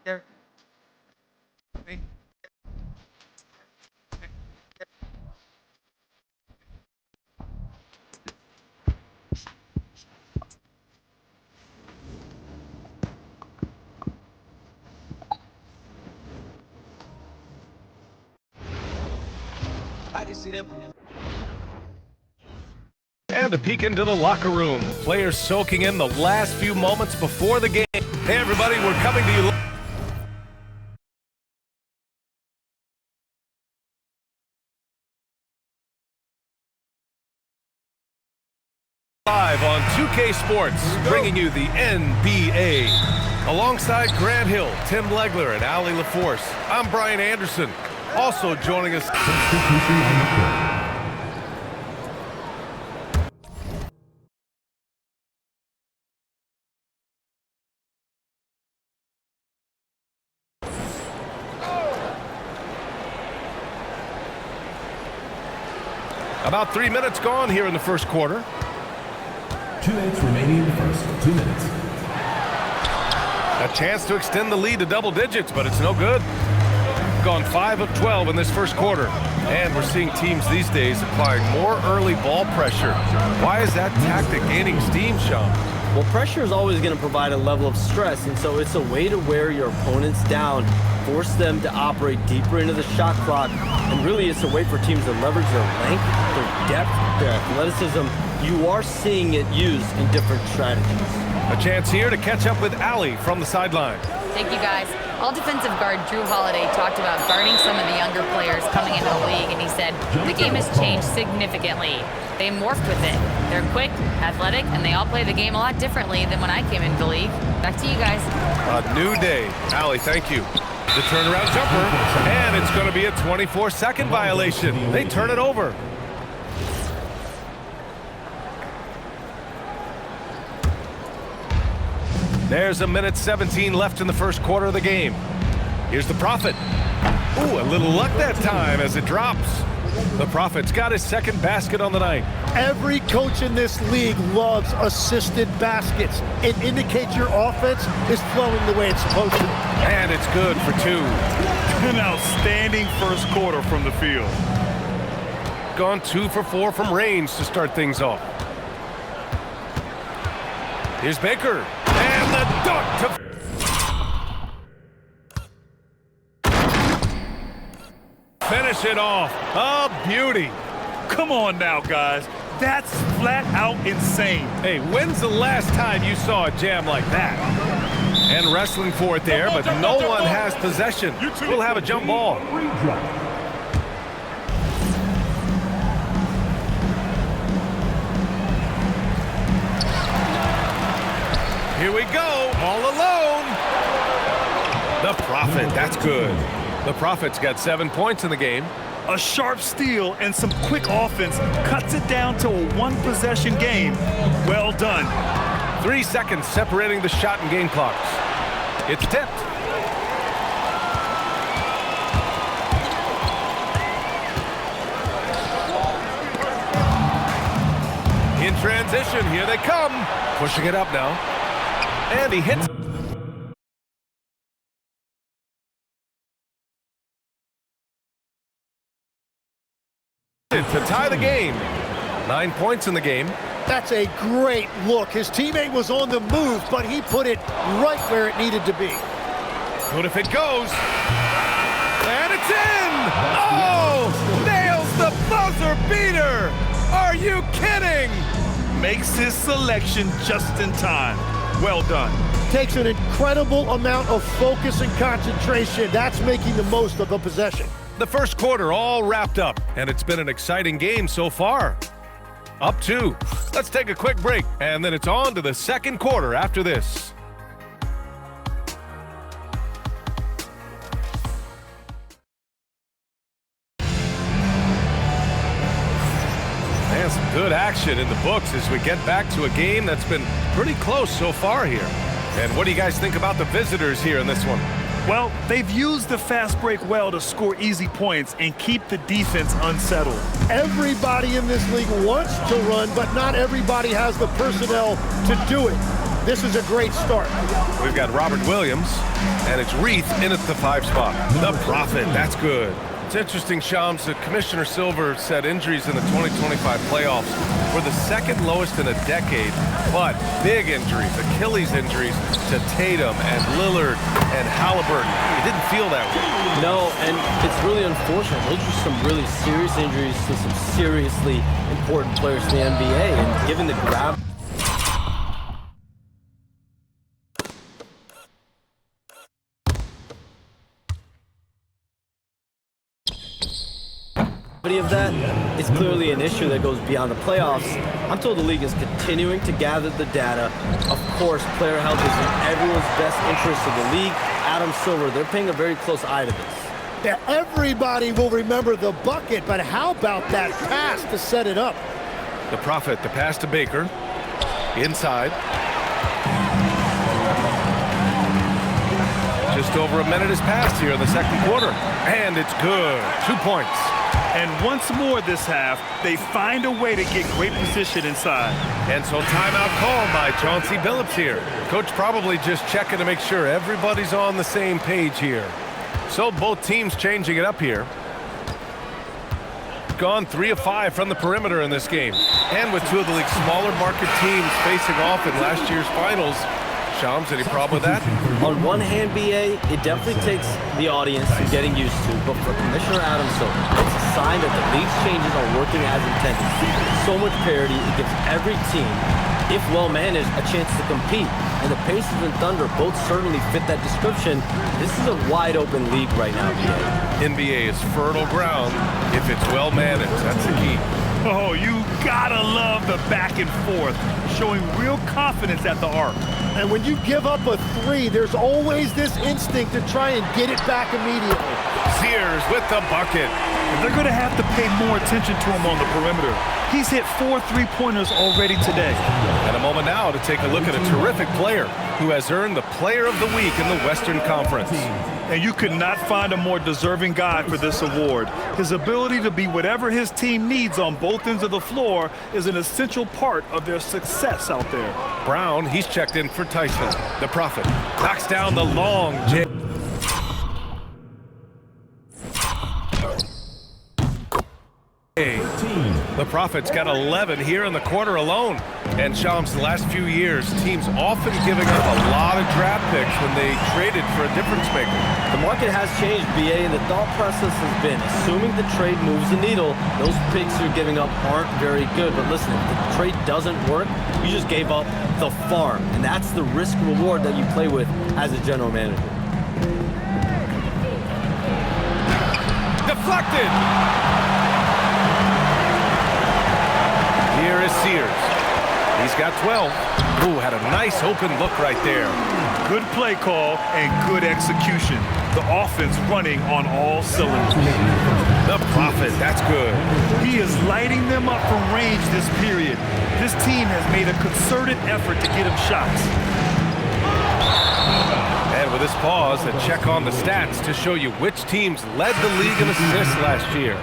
There. I didn't see them. And a peek into the locker room. Players soaking in the last few moments before the game. Hey everybody, we're coming to you live on 2K Sports, bringing you the NBA. Alongside Grant Hill, Tim Legler, and Ali LaForce, I'm Brian Anderson. Also joining us. About 3 minutes gone here in the first quarter. 2 minutes remaining in the first. 2 minutes. A chance to extend the lead to double digits, but it's no good. Gone 5 of 12 in this first quarter. And we're seeing teams these days applying more early ball pressure. Why is that tactic gaining steam, Sean? Well, pressure is always going to provide a level of stress, and so it's a way to wear your opponents down, force them to operate deeper into the shot clock, and really it's a way for teams to leverage their length, their depth, their athleticism. You are seeing it used in different strategies. A chance here to catch up with Ali from the sideline. Thank you, guys. All defensive guard Drew Holiday talked about guarding some of the younger players coming into the league, and he said the game has changed significantly. They morphed with it. They're quick, athletic, and they all play the game a lot differently than when I came into the league. Back to you guys. A new day. Ali, thank you. The turnaround jumper, and it's going to be a 24-second violation. They turn it over. There's a minute 17 left in the first quarter of the game. Here's the Prophet. Ooh, a little luck that time as it drops. The Prophet's got his second basket on the night. Every coach in this league loves assisted baskets. It indicates your offense is flowing the way it's supposed to. And it's good for 2. An outstanding first quarter from the field. Gone 2 for 4 from range to start things off. Here's Baker. And the dunk to... Finish it off. A beauty. Come on now, guys. That's flat out insane. Hey, when's the last time you saw a jam like that? And wrestling for it there, but no one has possession. We'll have a jump ball. Here we go, all alone. The Prophet, that's good. The Prophet's got 7 points in the game. A sharp steal and some quick offense cuts it down to a one-possession game. Well done. 3 seconds separating the shot and game clocks. It's tipped. In transition, here they come. Pushing it up now. And he hits. To tie the game. 9 points in the game. That's a great look. His teammate was on the move, but he put it right where it needed to be. Good if it goes. And it's in! Oh! Nails the buzzer beater! Are you kidding? Makes his selection just in time. Well done. Takes an incredible amount of focus and concentration. That's making the most of the possession. The first quarter all wrapped up, and it's been an exciting game so far. Up 2. Let's take a quick break, and then it's on to the second quarter after this. And some good action in the books as we get back to a game that's been pretty close so far here. And what do you guys think about the visitors here in this one? Well, they've used the fast break well to score easy points and keep the defense unsettled. Everybody in this league wants to run, but not everybody has the personnel to do it. This is a great start. We've got Robert Williams, and it's Reith in at the 5 spot. The Prophet, that's good. It's interesting, Shams, that Commissioner Silver said injuries in the 2025 playoffs were the second lowest in a decade, but big injuries, Achilles injuries to Tatum and Lillard and Halliburton. It didn't feel that way. No, and it's really unfortunate. Those are some really serious injuries to some seriously important players in the NBA, and given the gravity of that, it's clearly an issue that goes beyond the playoffs. I'm told the league is continuing to gather the data. Of course, player health is in everyone's best interest of the league. Adam Silver, they're paying a very close eye to this. Yeah, everybody will remember the bucket, but how about that pass to set it up? The Prophet, the pass to Baker. Inside. Just over a minute has passed here in the second quarter. And it's good. 2 points. And once more this half, they find a way to get great position inside. And so timeout called by Chauncey Billups here. Coach probably just checking to make sure everybody's on the same page here. So both teams changing it up here. Gone 3 of 5 from the perimeter in this game. And with 2 of the league's smaller market teams facing off in last year's finals. Shams, any problem with that? On one hand, BA, it definitely takes the audience getting used to, but for Commissioner Adam Silver, it's a sign that the league's changes are working as intended. So much parity, it gives every team, if well-managed, a chance to compete. And the Pacers and Thunder both certainly fit that description. This is a wide-open league right now, BA. NBA is fertile ground if it's well-managed. That's the key. Oh, you gotta love the back and forth, showing real confidence at the arc. And when you give up a 3, there's always this instinct to try and get it back immediately. Sears with the bucket. They're going to have to pay more attention to him on the perimeter. He's hit 4 3-pointers already today. And a moment now to take a look at a terrific player who has earned the Player of the Week in the Western Conference. And you could not find a more deserving guy for this award. His ability to be whatever his team needs on both ends of the floor is an essential part of their success out there. Brown, he's checked in for Tyson. The Prophet knocks down the long jam. The Prophet's got 11 here in the quarter alone. And Shams, the last few years, teams often giving up a lot of draft picks when they traded for a difference maker. The market has changed, BA, and the thought process has been, assuming the trade moves the needle, those picks you're giving up aren't very good. But listen, if the trade doesn't work, you just gave up the farm. And that's the risk-reward that you play with as a general manager. Deflected! Here is Sears. He's got 12. Ooh, had a nice open look right there. Good play call and good execution. The offense running on all cylinders. The Prophet, that's good. He is lighting them up from range this period. This team has made a concerted effort to get him shots. And with this pause, a check on the stats to show you which teams led the league in assists last year.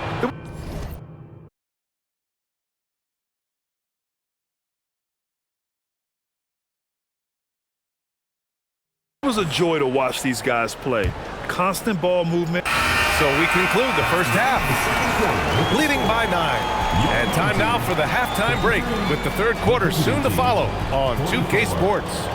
It was a joy to watch these guys play. Constant ball movement. So we conclude the first half, leading by 9. And time now for the halftime break with the third quarter soon to follow on 2K Sports.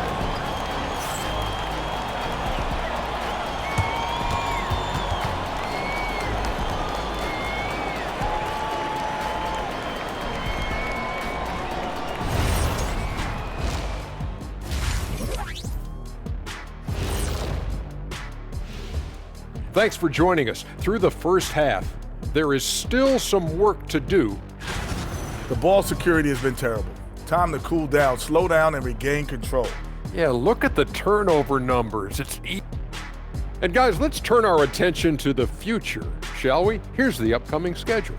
Thanks for joining us. Through the first half, there is still some work to do. The ball security has been terrible. Time to cool down, slow down, and regain control. Yeah, look at the turnover numbers. And guys, let's turn our attention to the future, shall we? Here's the upcoming schedule.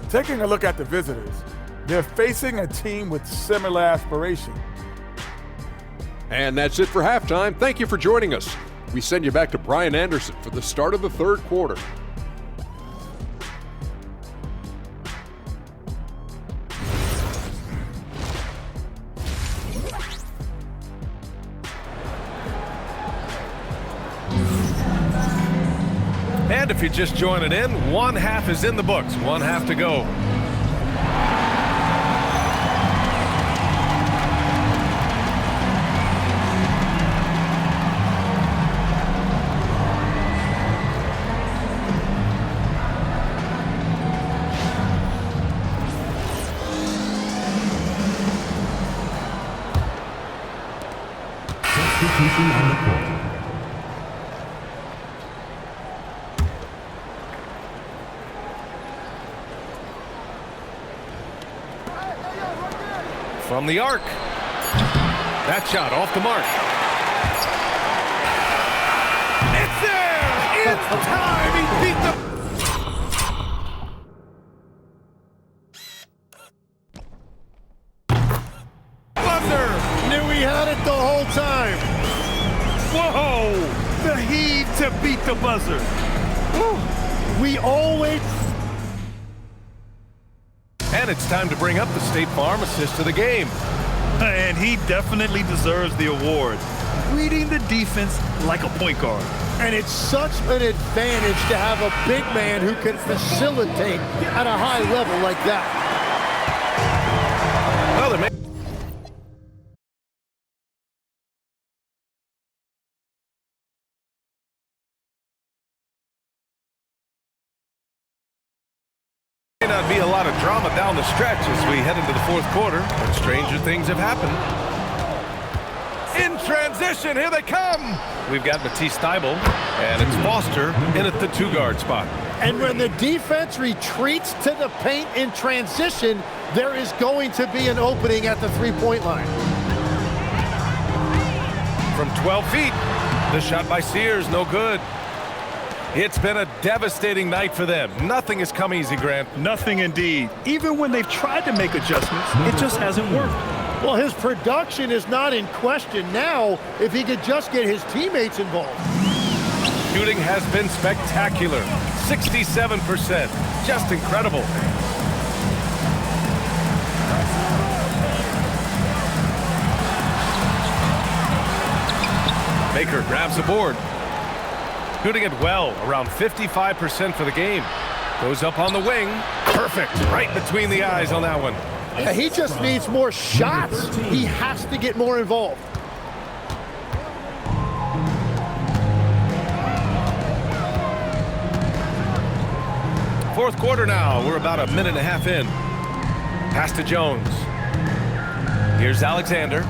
Taking a look at the visitors, they're facing a team with similar aspirations. And that's it for halftime. Thank you for joining us. We send you back to Brian Anderson for the start of the third quarter. And if you're just joining in, one half is in the books, one half to go. Substitution on the court. From the arc. That shot off the mark. It's there! In time! He beat the... Buzzer! Knew he had it the whole time. Whoa! The heave to beat the buzzer. Whew. We always... And it's time to bring up the State Farm assist of the game. And he definitely deserves the award. Reading the defense like a point guard. And it's such an advantage to have a big man who can facilitate at a high level like that. Well, they may not be a lot of drama down the stretch as we head into the fourth quarter, but stranger things have happened. In transition, here they come. We've got Matisse Steibel, and it's Foster in at the two-guard spot. And when the defense retreats to the paint in transition, there is going to be an opening at the three-point line. From 12 feet, the shot by Sears, no good. It's been a devastating night for them. Nothing has come easy, Grant. Nothing indeed. Even when they've tried to make adjustments, it just hasn't worked. Well, his production is not in question now if he could just get his teammates involved. Shooting has been spectacular. 67%. Just incredible. Baker grabs the board. Shooting it well, around 55% for the game. Goes up on the wing. Perfect. Right between the eyes on that one. Yeah, he just needs more shots. He has to get more involved. Fourth quarter now. We're about a minute and a half in. Pass to Jones. Here's Alexander.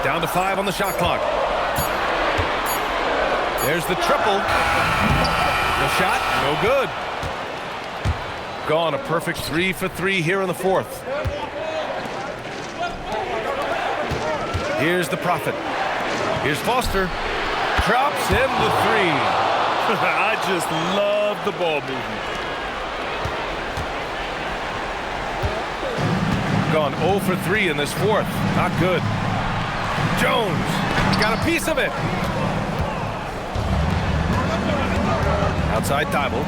Down to 5 on the shot clock. There's the triple. The shot, no good. Gone a perfect 3 for 3 here in the fourth. Here's the Prophet. Here's Foster. Drops in the 3. I just love the ball movement. Gone 0 for 3 in this fourth. Not good. Jones got a piece of it. Outside Thibault.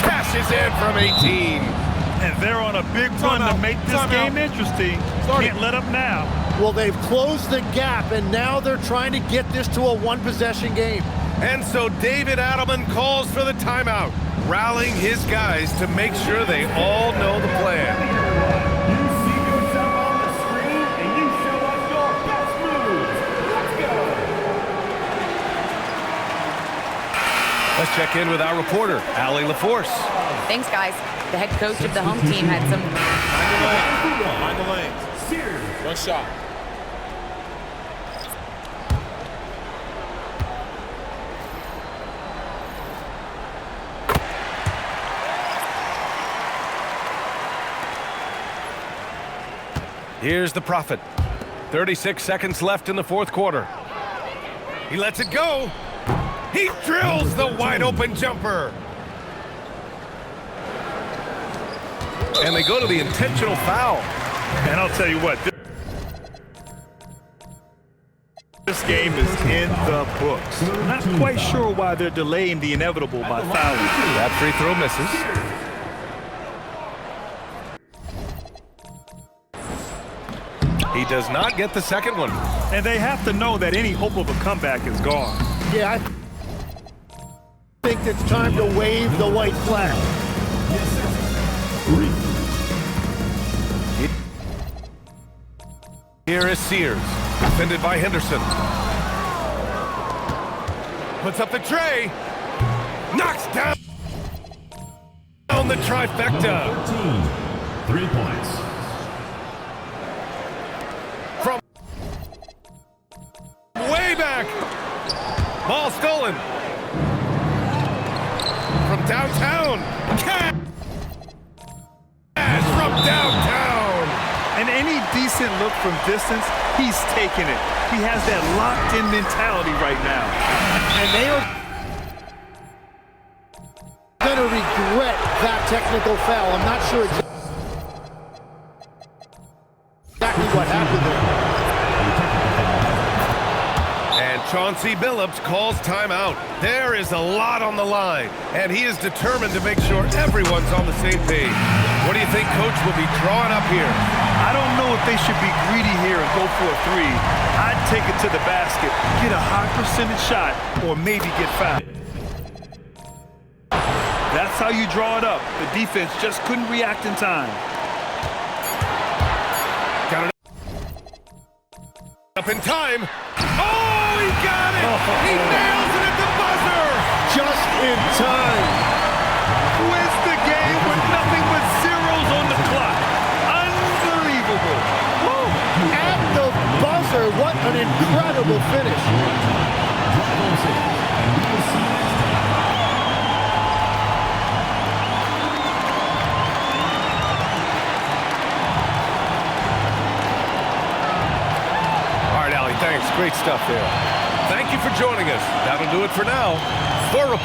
Cashes in from 18. And they're on a big run to make this game interesting. Can't let up now. Well, they've closed the gap, and now they're trying to get this to a one-possession game. And so David Adelman calls for the timeout, rallying his guys to make sure they all know the plan. You see yourself on the screen, and you show us your best moves. Let's go. Let's check in with our reporter, Allie LaForce. Thanks, guys. The head coach of the home team had some... Mind the lane. One shot. Here's the Prophet. 36 seconds left in the fourth quarter. He lets it go. He drills the wide open jumper. And they go to the intentional foul. And I'll tell you what, this game is in the books. Not quite sure why they're delaying the inevitable by fouling. That free throw misses. He does not get the second one. And they have to know that any hope of a comeback is gone. Yeah, expect it's time to wave the white flag. Here is Sears, defended by Henderson. Puts up the tray. Knocks down the trifecta. 3 points. From way back. Ball stolen. From downtown. Cash from downtown. And any decent look from distance, he's taking it. He has that locked-in mentality right now. And they are going to regret that technical foul. I'm not sure exactly what happened there. And Chauncey Billups calls timeout. There is a lot on the line, and he is determined to make sure everyone's on the same page. What do you think Coach will be drawing up here? I don't know if they should be greedy here and go for a three. I'd take it to the basket, get a high percentage shot, or maybe get fouled. That's how you draw it up. The defense just couldn't react in time. Got it up in time. Oh, he got it! He nails it at the buzzer! Just in time. Wins the game with nothing but zeros on the clock. Unbelievable. Woo. At the buzzer, what an incredible finish. Thanks. Great stuff there. Thank you for joining us. That'll do it for now. For